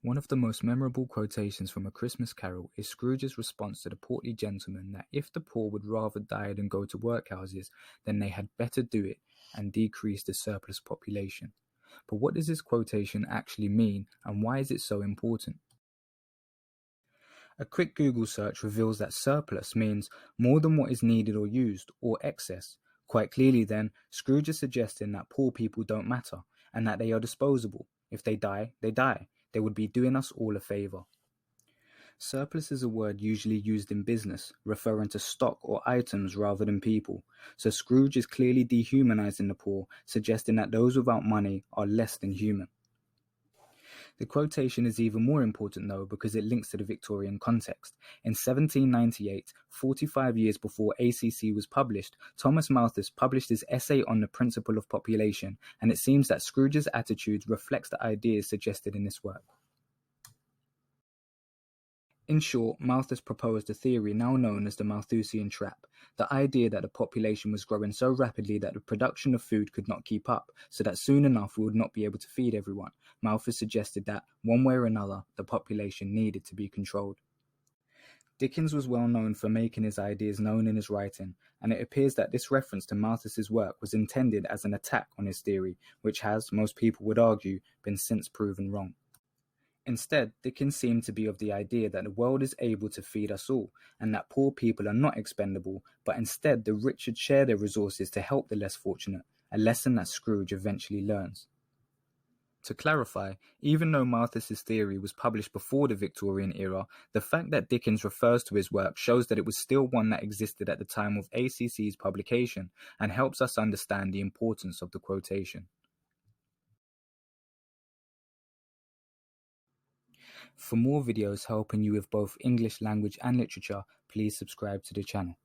One of the most memorable quotations from A Christmas Carol is Scrooge's response to the portly gentleman that if the poor would rather die than go to workhouses, then they had better do it and decrease the surplus population. But what does this quotation actually mean, and why is it so important? A quick Google search reveals that surplus means more than what is needed or used, or excess. Quite clearly then, Scrooge is suggesting that poor people don't matter, and that they are disposable. If they die, they die. They would be doing us all a favour. Surplus is a word usually used in business, referring to stock or items rather than people. So Scrooge is clearly dehumanising the poor, suggesting that those without money are less than human. The quotation is even more important though because it links to the Victorian context. In 1798, 45 years before ACC was published, Thomas Malthus published his essay on the principle of population, and it seems that Scrooge's attitude reflects the ideas suggested in this work. In short, Malthus proposed a theory now known as the Malthusian trap, the idea that the population was growing so rapidly that the production of food could not keep up, so that soon enough we would not be able to feed everyone. Malthus suggested that, one way or another, the population needed to be controlled. Dickens was well known for making his ideas known in his writing, and it appears that this reference to Malthus's work was intended as an attack on his theory, which has, most people would argue, been since proven wrong. Instead, Dickens seemed to be of the idea that the world is able to feed us all, and that poor people are not expendable, but instead the rich should share their resources to help the less fortunate, a lesson that Scrooge eventually learns. To clarify, even though Malthus's theory was published before the Victorian era, the fact that Dickens refers to his work shows that it was still one that existed at the time of ACC's publication, and helps us understand the importance of the quotation. For more videos helping you with both English language and literature, please subscribe to the channel.